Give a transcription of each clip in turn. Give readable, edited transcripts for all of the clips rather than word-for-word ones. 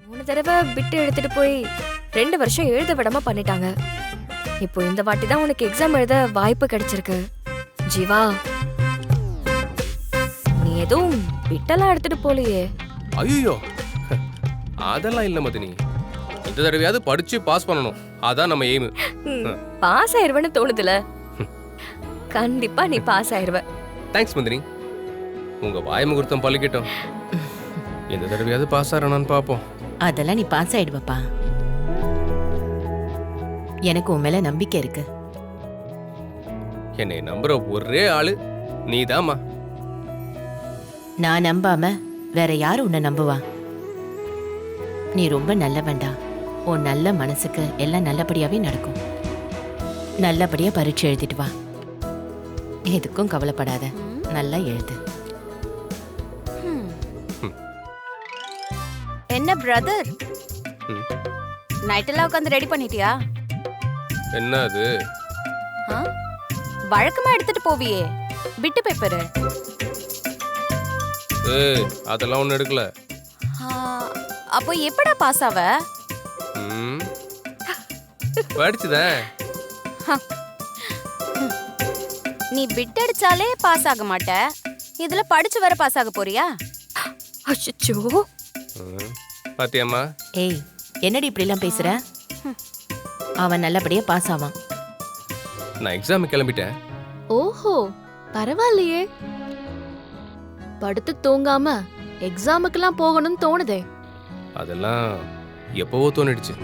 3 தடவை பிட்டு எடுத்துட்டு போய் 2 வருஷம் எழுத விடாம பண்ணிட்டாங்க. இப்போ இந்த வாட்டி தான் உனக்கு எக்ஸாம் எழுத வாய்ப்பு கிடைச்சிருக்கு. ஜீவா, நீ எதுவும் பிட்டெல்லாம் எடுத்துட்டு போலையே? ஐயோ, அதெல்லாம் இல்ல மதினி. இந்த தடவையாவது படிச்சு பாஸ் பண்ணணும், அதான் நம்ம எய்ம். பாஸ் ஆயிருவேன்னு தோணுதுல? கண்டிப்பா நீ பாஸ் ஆயிருவ. தேங்க்ஸ் மதினி, உங்க வாய் முகூர்த்தம் பழிக்கட்டும். இந்த தடவையாவது பாஸ் ஆறானான்னு பாப்போம். அதெல்லாம் நீ பாஸ் ஆயிடுவப்பா. எனக்கு உன் மேல நம்பிக்கை இருக்கு. என்னை நம்புற ஒரே ஆளு நீதாம்மா. நான் நம்பாம வேற யாரு உன்னை நம்புவா? நீ ரொம்ப நல்லவன்டா. உன் நல்ல மனசுக்கு எல்லாம் நல்லபடியாவே நடக்கும். நல்லபடியா பரீட்சை எழுதிட்டு வா. எதுக்கும் கவலைப்படாத, நல்லா எழுது. என்ன பிரதர், நைட் எல்லாம் உட்காந்து ரெடி பண்ணிட்டியா? என்ன அது? வழக்கமா எடுத்துட்டு போவியே பிட்டு பேப்பரு. ஏய், அதெல்லாம் ஒண்ணு எடுக்கல. அப்போ எப்படா பாஸ் ஆவ? படிச்சுதான். நீ பிட் அடிச்சாலே பாஸ் ஆக மாட்ட, இதுல படிச்சு வர பாஸ் ஆக போறியா? அச்சச்சோ, பாத்தியம்மா? ஏய், என்னடி இப்படி எல்லாம் பேசுற? அவன் நல்லபடியா பாஸ் ஆவான். நான் எக்ஸாம் கிளம்பிட்டேன். ஓஹோ, பரவாயில்லையே. படுத்து தூங்காம எக்ஸாமுக்கெல்லாம் போகணும்னு தோணுதே. அதெல்லாம் எப்பவோ தோணிடுச்சு.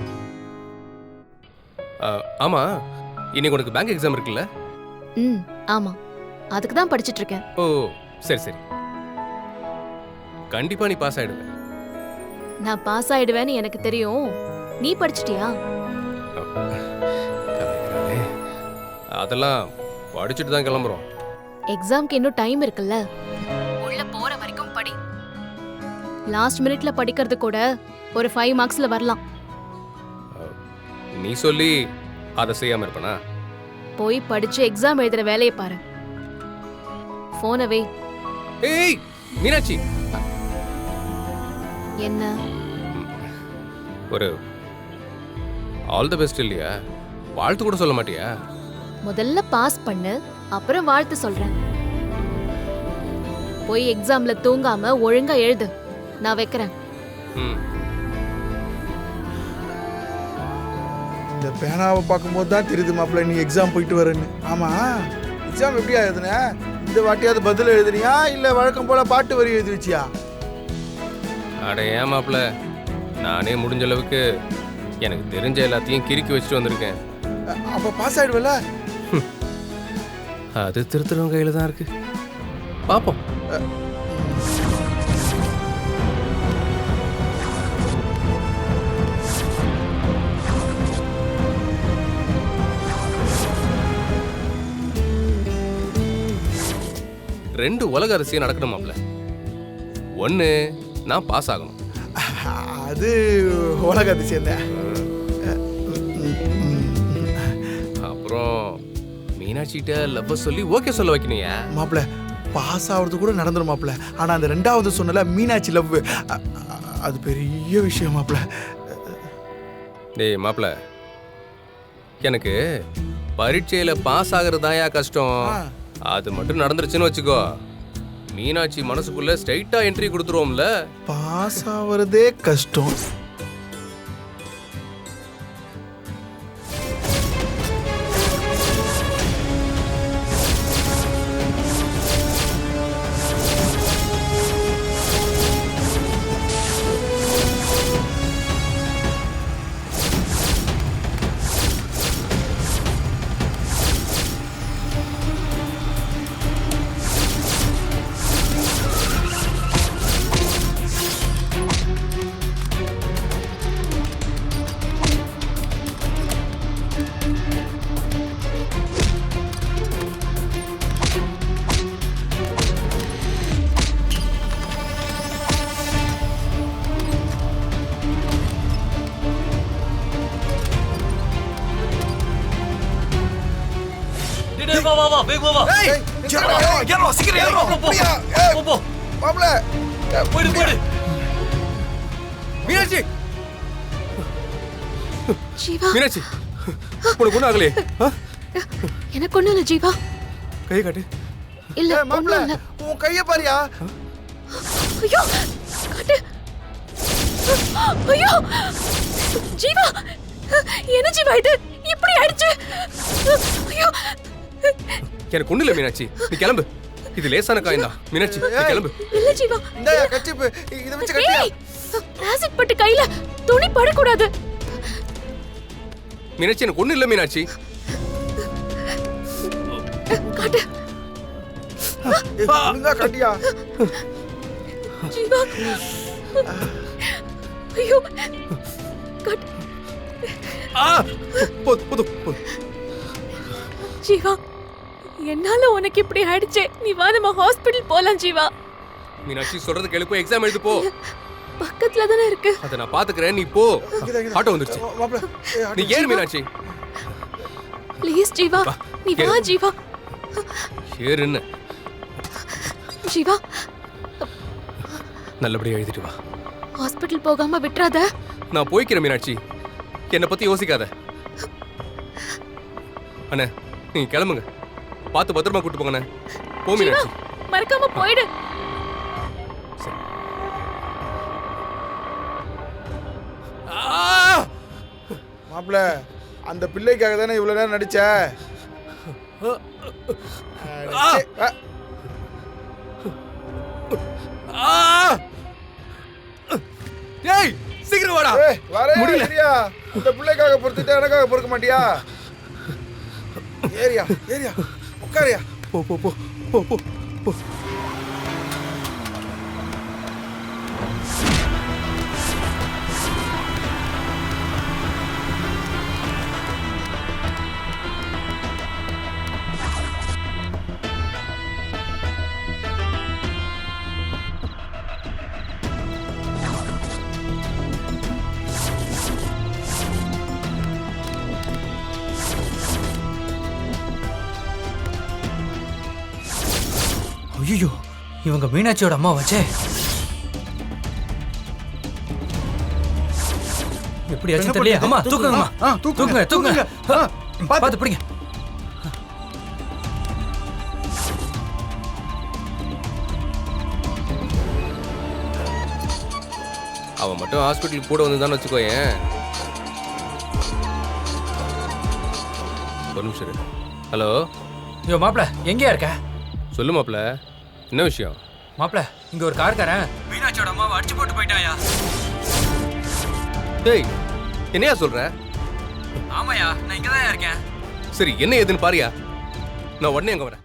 ஆமா, இன்னைக்கு உனக்கு பேங்க் எக்ஸாம் இருக்குல்ல? ஆமா, அதுக்கு தான் படிச்சிட்டு இருக்கேன். ஓ, சரி சரி. கண்டிப்பா நீ பாஸ் ஆயிடுவ. நான் பாஸ் ஆயிடுவேன்னு எனக்கு தெரியும். நீ படிச்சிட்டியா? அதெல்லாம் படிச்சுட்டு தான் கிளம்புறோம். எக்ஸாம்க்கு இன்னும் டைம் இருக்குல்ல, உள்ள போற வரைக்கும் படி. லாஸ்ட் மினிட்ல படிக்கிறது கூட ஒரு 5 மார்க்ஸ்ல வரலாம். நீ சொல்லி அதை செய்யாம இருப்பனா? போய் படிச்சு எக்ஸாம் எழுதுற வேலையை பாரு. போனை வை. ஏய் மீனாட்சி, என்ன ஒரு ஆல் தி பெஸ்ட் இல்லையா? வாழ்த்து கூட சொல்ல மாட்டியா? முதல்ல பாஸ் பண்ணு, அப்புறம் வாழ்த்து சொல்றேன். போய் எக்ஸாம்ல தூங்காம ஒழுங்கா எழுது. நான் வைக்கிறேன். இந்த பேனாவை பார்க்கும்போது தான் தெரியுது மாப்பிள்ள நீ எக்ஸாம் போயிட்டு வரேன்னு. ஆமா, எக்ஸாம் எப்படியா எழுதுன? இந்த வாட்டியாவது பதில் எழுதுனியா இல்ல வழக்கம் போல பாட்டு வரி எழுதி வச்சியா? அட ஏன் மாப்பிள்ள, நானே முடிஞ்ச அளவுக்கு எனக்கு தெரிஞ்ச எல்லாத்தையும் கிறுக்கி வச்சுட்டு வந்திருக்கேன். அப்ப பாஸ் ஆயிடுவல? அது திருத்துறவங்க கையில தான் இருக்கு. பாப்போம். ரெண்டு உலக அரசியல் நடக்கணும் மாப்ள. ஒண்ணு நான் பாஸ் ஆகணும். அது உலக அதிசயம் தான். அப்புறம் மீனாட்சிகிட்ட லவ் சொல்லி ஓகே சொல்ல வைக்கணுயா மாப்ள. பாஸ் ஆகுறது கூட நடந்துடும் மாப்ள. ஆனா அந்த ரெண்டாவது சொன்னல மீனாட்சி லவ், அது பெரிய விஷயம் மாப்ள. டேய் மாப்ள, எனக்கு பரீட்சையில பாஸ் ஆகுறதாயா கஷ்டம். அது மட்டும் நடந்துருச்சுன்னு வச்சுக்கோ, மீனாட்சி மனசுக்குள்ள ஸ்ட்ரைட்டா என்ட்ரி கொடுத்துருவோம்ல. பாஸ் ஆவறதே கஷ்டம். மீனாட்சி ஜீவா மீனாட்சி உனக்கு ஒன்றும் ஆகலையே எனக்கு ஒண்ணும் இல்ல ஜீவா. கையை காட்டு. இல்ல ஏய், மாப்ள ஒண்ணும் இல்ல. உன் கையை பாரியா. ஐயோ காட்டு. ஐயோ ஜீவா என்ன ஜீவா இது இப்படி ஆயிடுச்சு? ஐயோ எனக்கு ஒன்றும் இல்லை மீனாட்சி, நீ கிளம்பு. இது லேசான காயம் தான் மீனாட்சி, நீ கிளம்பு. இல்ல ஜீவா. இந்தாயா கச்சிப்பு, இதை வச்சு கட்டியா. ஏய், ஆசிட் பட்டு கையில துணி படக்கூடாது. மீனாட்சி எனக்கு ஒன்றும் இல்லை மீனாட்சி. காட்டு ஒழுங்கா கட்டியா. ஜீவா. ஐயோ காட்டு. ஆ போதும் போதும் போதும். ஜீவா என்னால உனக்கு இப்படி ஆயிடுச்சே, நீ வா நம்ம ஹாஸ்பிடல் போலாம் ஜீவா. மீனாட்சி சொல்றது கேளு, போய் எக்ஸாம் எழுது போ. பக்கத்துல தானே இருக்கு. அதை நான் பாத்துக்கிறேன், நீ போ. ஆட்டோ வந்துருச்சு, மாப்ள நீ ஏறு மீனாட்சி. ப்ளீஸ் ஜீவா நீ வா ஜீவா. ஏறுன்னு ஜீவா நல்லபடியா எழுதிட்டு வா. ஹாஸ்பிடல் போகாம விட்டுறாத. நான் போய்க்கிறேன் மீனாட்சி, என்னை பத்தி யோசிக்காத. அண்ணே நீங்க கிளம்புங்க, பார்த்து பத்திரமா கூட்டு போங்கண்ணே. போ மீனாட்சி. மறக்காம போயிடு. மாப்ள அந்த பிள்ளைக்காக தானே இவ்வளவு நேரம் நடிச்ச. ஏய் சீக்கிரம் வாடா. முடியல. இந்த பிள்ளைக்காக பொறுத்துட்டு எனக்காக பொறுக்க மாட்டியா? ஏரியா ஏரியா உட்காரியா. போ போ போ போ போ போ. ஐயோ இவங்க மீனாட்சியோட அம்மா வச்சே. எப்படி ஆச்சு தெரியல. அம்மா தூக்குங்கம்மா, தூக்குங்க தூக்குங்க, பார்த்து பிடிங்க. அவன் மட்டும் ஹாஸ்பிட்டலுக்கு கூட வந்து தானே வச்சுக்கோயேன். ஒரு நிமிஷம் இரு. ஹலோ. ஐயோ மாப்பிள எங்கேயா இருக்க? சொல்லு மாப்ள, என்ன விஷயம்? மாப்பிள இங்க ஒரு கார்காரன் மீனாட்சியோட அம்மாவை அடிச்சு போட்டு போயிட்டாயா. டேய் என்னையா சொல்ற? ஆமாயா நான் இங்கதான் இருக்கேன். சரி என்ன ஏதுன்னு பாரியா, நான் உடனே அங்க வரேன்.